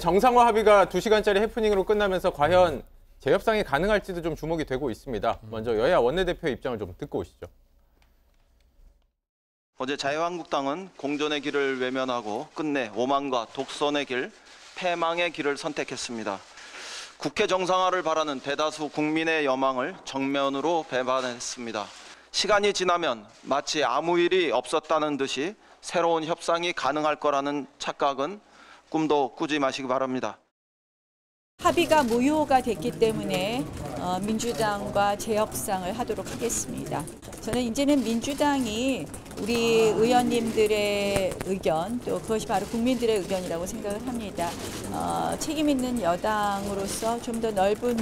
정상화 합의가 2시간짜리 해프닝으로 끝나면서 과연 재협상이 가능할지도 좀 주목이 되고 있습니다. 먼저 여야 원내대표의 입장을 좀 듣고 오시죠. 어제 자유한국당은 공존의 길을 외면하고 끝내 오만과 독선의 길, 패망의 길을 선택했습니다. 국회 정상화를 바라는 대다수 국민의 여망을 정면으로 배반했습니다. 시간이 지나면 마치 아무 일이 없었다는 듯이 새로운 협상이 가능할 거라는 착각은 꿈도 꾸지 마시기 바랍니다. 합의가 무효가 됐기 때문에 민주당과 재협상을 하도록 하겠습니다. 저는 이제는 민주당이 우리 의원님들의 의견, 또 그것이 바로 국민들의 의견이라고 생각을 합니다. 책임 있는 여당으로서 좀 더 넓은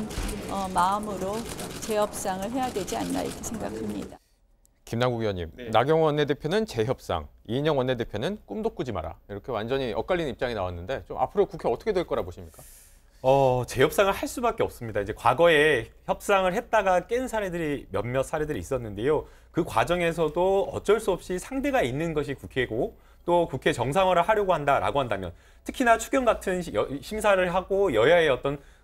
마음으로 재협상을 해야 되지 않나 이렇게 생각합니다. 김남국 의원님, 네. 나경원 원내대표는 재협상, 이인영 원내대표는 꿈도 꾸지 마라. 이렇게 완전히 엇갈리는 입장이 나왔는데 좀 앞으로 국회 어떻게 될 거라 보십니까? 재협상을 할 수밖에 없습니다. 이제 과거에 협상을 했다가 깬 사례들이 몇몇 사례들이 있었는데요. 그 과정에서도 어쩔 수 없이 상대가 있는 것이 국회고 또 국회 정상화를 하려고 한다라고 한다면 특히나 추경 같은 심사를 하고 여야의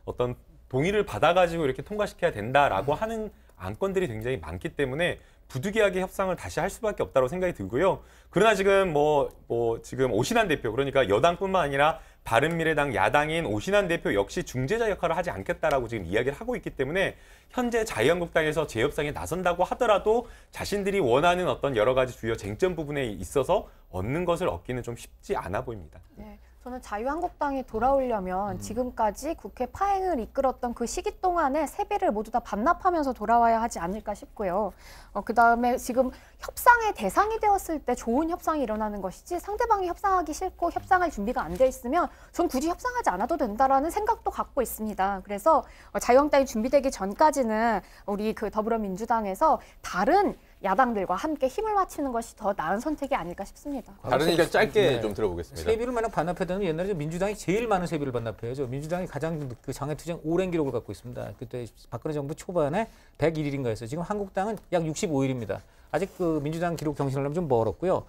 어떤 동의를 받아가지고 이렇게 통과시켜야 된다라고 하는 안건들이 굉장히 많기 때문에 부득이하게 협상을 다시 할 수밖에 없다고 생각이 들고요. 그러나 지금 지금 오신환 대표, 그러니까 여당뿐만 아니라 바른미래당 야당인 오신환 대표 역시 중재자 역할을 하지 않겠다라고 지금 이야기를 하고 있기 때문에 현재 자유한국당에서 재협상에 나선다고 하더라도 자신들이 원하는 어떤 여러 가지 주요 쟁점 부분에 있어서 얻는 것을 얻기는 좀 쉽지 않아 보입니다. 네. 저는 자유한국당이 돌아오려면 지금까지 국회 파행을 이끌었던 그 시기 동안에 세비를 모두 다 반납하면서 돌아와야 하지 않을까 싶고요. 그다음에 지금 협상의 대상이 되었을 때 좋은 협상이 일어나는 것이지 상대방이 협상하기 싫고 협상할 준비가 안 돼 있으면 전 굳이 협상하지 않아도 된다라는 생각도 갖고 있습니다. 그래서 자유한국당이 준비되기 전까지는 우리 더불어민주당에서 다른 야당들과 함께 힘을 맞추는 것이 더 나은 선택이 아닐까 싶습니다. 다른 의견 짧게 좀 들어보겠습니다. 세비를 만약 반납해야 되면 옛날에 민주당이 제일 많은 세비를 반납해야죠. 민주당이 가장 그 장외투쟁 오랜 기록을 갖고 있습니다. 그때 박근혜 정부 초반에 101일인가 했어요. 지금 한국당은 약 65일입니다. 아직 그 민주당 기록 경신하려면 좀 멀었고요.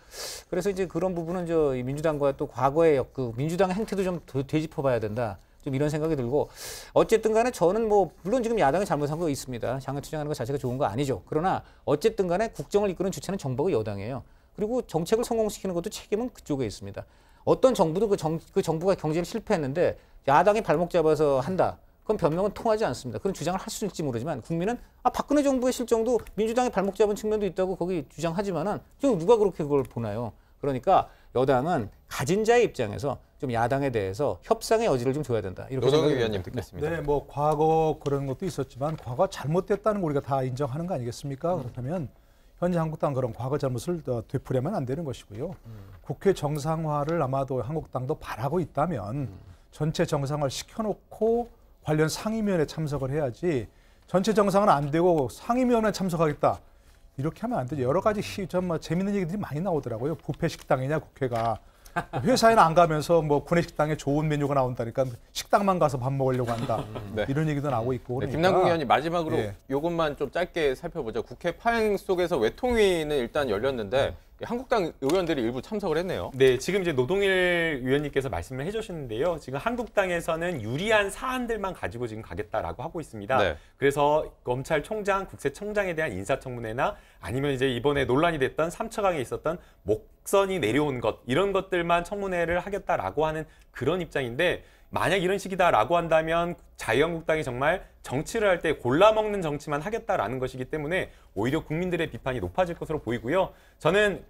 그래서 이제 그런 부분은 이 민주당과 또 과거의 그 민주당의 행태도 좀 되짚어봐야 된다. 좀 이런 생각이 들고 어쨌든 간에 저는 물론 지금 야당이 잘못한 거 있습니다. 장외투쟁하는 것 자체가 좋은 거 아니죠. 그러나 어쨌든 간에 국정을 이끄는 주체는 정부가 여당이에요. 그리고 정책을 성공시키는 것도 책임은 그쪽에 있습니다. 어떤 정부도 그 정부가 경제를 실패했는데 야당이 발목 잡아서 한다. 그건 변명은 통하지 않습니다. 그런 주장을 할 수 있을지 모르지만 국민은 박근혜 정부의 실정도 민주당이 발목 잡은 측면도 있다고 거기 주장하지만은 지금 누가 그렇게 그걸 보나요? 그러니까 여당은 가진 자의 입장에서 좀 야당에 대해서 협상의 여지를 좀 줘야 된다. 이렇게 노동희 위원님 듣겠습니다. 네, 과거 그런 것도 있었지만 과거 잘못됐다는 거 우리가 다 인정하는 거 아니겠습니까? 그렇다면 현재 한국당 그런 과거 잘못을 되풀이하면 안 되는 것이고요. 국회 정상화를 아마도 한국당도 바라고 있다면 전체 정상화를 시켜놓고 관련 상임위원회에 참석을 해야지 전체 정상은 안 되고 상임위원회에 참석하겠다. 이렇게 하면 안 되죠. 여러 가지 재밌는 얘기들이 많이 나오더라고요. 뷔페 식당이냐 국회가. 회사에는 안 가면서 구내식당에 좋은 메뉴가 나온다니까 식당만 가서 밥 먹으려고 한다. 네. 이런 얘기도 나오고 있고. 그러니까. 김남국 의원님 마지막으로 이것만 좀 짧게 살펴보죠. 국회 파행 속에서 외통위는 일단 열렸는데 한국당 의원들이 일부 참석을 했네요. 네, 지금 이제 노동일 위원님께서 말씀을 해주셨는데요. 지금 한국당에서는 유리한 사안들만 가지고 지금 가겠다라고 하고 있습니다. 네. 그래서 검찰총장, 국세청장에 대한 인사청문회나 아니면 이제 이번에 논란이 됐던 삼처강에 있었던 목선이 내려온 것 이런 것들만 청문회를 하겠다라고 하는 그런 입장인데 만약 이런 식이다라고 한다면 자유한국당이 정말 정치를 할 때 골라먹는 정치만 하겠다라는 것이기 때문에 오히려 국민들의 비판이 높아질 것으로 보이고요. 저는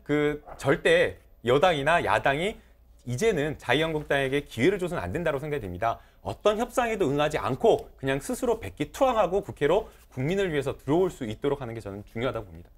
절대 여당이나 야당이 이제는 자유한국당에게 기회를 줘서는 안 된다고 생각이 됩니다. 어떤 협상에도 응하지 않고 그냥 스스로 백기투항하고 국회로 국민을 위해서 들어올 수 있도록 하는 게 저는 중요하다고 봅니다.